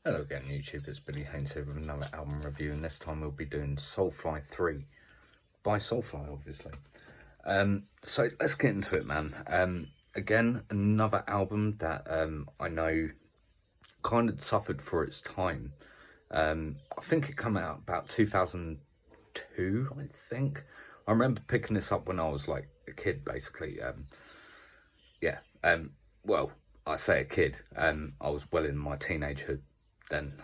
Hello again YouTube, it's Billy Haynes here with another album review, and this time we'll be doing Soulfly 3 by Soulfly, obviously. So let's get into it, man. Again, another album that I know kind of suffered for its time. I think it came out about 2002, I think. I remember picking this up when I was like a kid, basically. Well, I say a kid, I was well in my teenagehood then.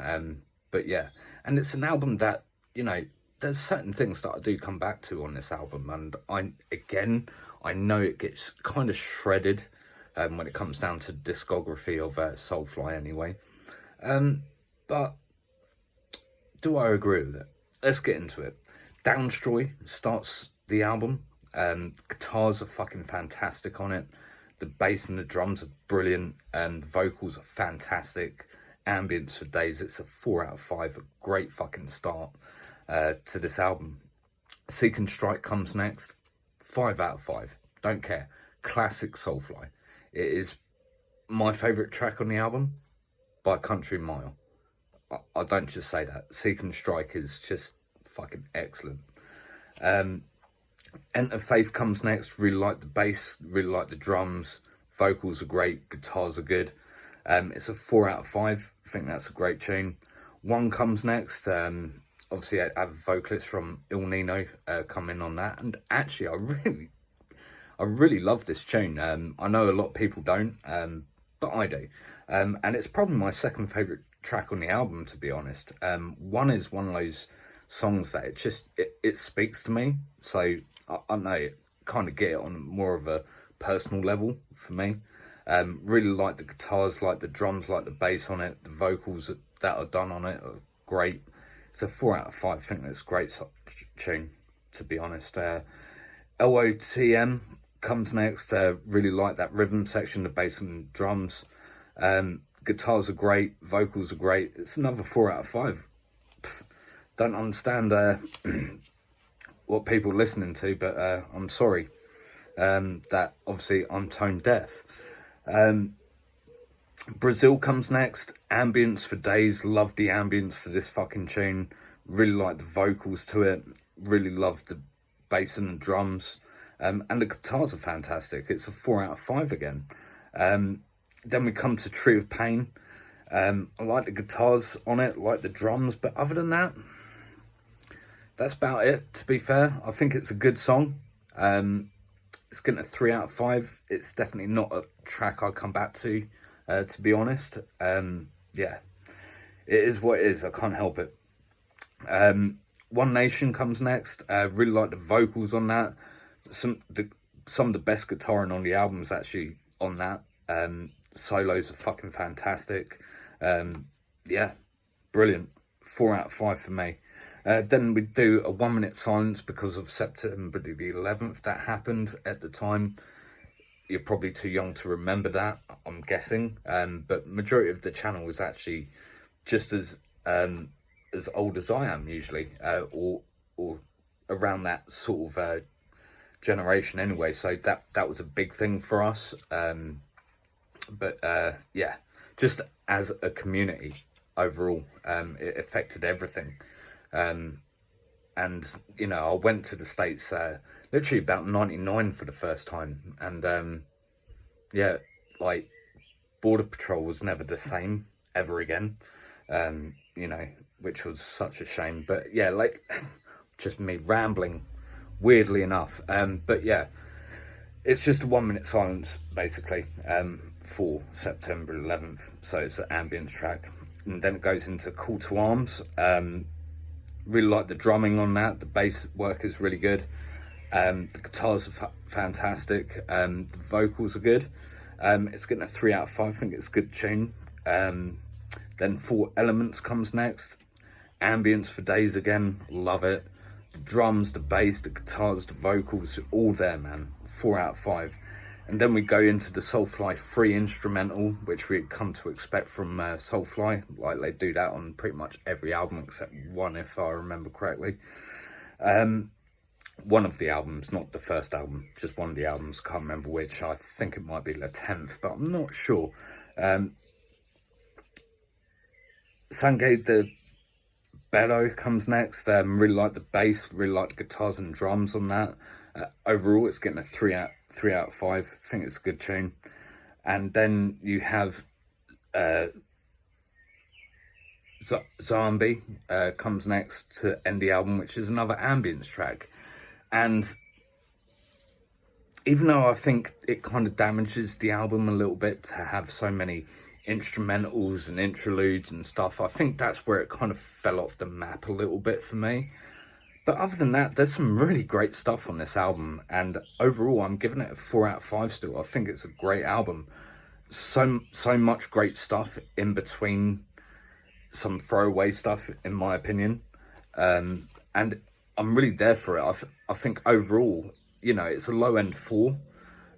But yeah, and it's an album that, there's certain things that I do come back to on this album, and I know it gets kind of shredded when it comes down to discography of Soulfly anyway. But do I agree with it? Let's get into it. Downstroy starts the album. Guitars are fucking fantastic on it. The bass and the drums are brilliant, and the vocals are fantastic. Ambience for days. It's a 4 out of 5. A great fucking start to this album. Seek and Strike comes next. 5 out of 5. Don't care. Classic Soulfly. It is my favourite track on the album by a country mile. I don't just say that. Seek and Strike is just fucking excellent. Enter Faith comes next. Really like the bass, really like the drums. Vocals are great, guitars are good. It's a 4 out of 5. I think that's a great tune. One comes next. Obviously, I have a vocalist from Il Nino come in on that. And actually, I really love this tune. I know a lot of people don't, but I do. And it's probably my second favourite track on the album, to be honest. One is one of those songs that it speaks to me. So I know it kind of get it on more of a personal level for me. Really like the guitars, like the drums, like the bass on it. The vocals that are done on it are great. It's a 4 out of 5. I think it's a great tune, to be honest. LOTM comes next. Really like that rhythm section, the bass and drums. Guitars are great, vocals are great. It's another 4 out of 5. Don't understand what people are listening to, but I'm sorry that obviously I'm tone deaf. Brazil comes next. Ambience for days. Love the ambience to this fucking tune. Really like the vocals to it. Really love the bass and the drums. And the guitars are fantastic. It's a 4 out of 5 again. Then we come to Tree of Pain. I like the guitars on it, like the drums, but other than that, that's about it, to be fair. I think it's a good song. It's getting a 3 out of 5. It's definitely not a track I come back to be honest. Yeah, it is what it is. I can't help it. One Nation comes next. Really like the vocals on that. Some of the best guitaring on the album is actually on that. Solos are fucking fantastic. Yeah, brilliant. 4 out of 5 for me. Then we do a 1 minute silence because of September the 11th. That happened at the time. You're probably too young to remember that, I'm guessing. But majority of the channel is actually just as old as I am usually, or around that sort of generation anyway. So that was a big thing for us. But yeah, just as a community overall, it affected everything. And I went to the States literally about 99 for the first time, and yeah, like Border Patrol was never the same ever again, which was such a shame. But yeah, like just me rambling weirdly enough. But yeah, it's just a 1 minute silence basically for September 11th, so it's an ambience track, and then it goes into Call to Arms. Really like the drumming on that. The bass work is really good. The guitars are fantastic. The vocals are good. It's getting a 3 out of 5. I think it's a good tune. Then 4 Elements comes next. Ambience for days again. Love it. The drums, the bass, the guitars, the vocals, all there, man. 4 out of 5. And then we go into the Soulfly 3 instrumental, which we come to expect from Soulfly. Like they do that on pretty much every album except one, if I remember correctly. One of the albums, not the first album, just one of the albums. Can't remember which. I think it might be the 10th, but I'm not sure. Sangay the Bellow comes next. Really like the bass, really like the guitars and drums on that. Overall, it's getting a 3 out of 5. I think it's a good tune. And then you have Zombie comes next to end the album, which is another ambience track. And even though I think it kind of damages the album a little bit to have so many instrumentals and interludes and stuff, I think that's where it kind of fell off the map a little bit for me. But other than that, there's some really great stuff on this album, and overall I'm giving it a 4 out of 5 still. I think it's a great album. So much great stuff in between some throwaway stuff, in my opinion. And I'm really there for it. I think overall, you know, it's a low end 4.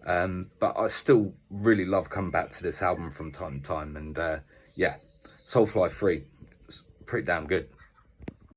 But I still really love coming back to this album from time to time. And yeah, Soulfly 3, it's pretty damn good.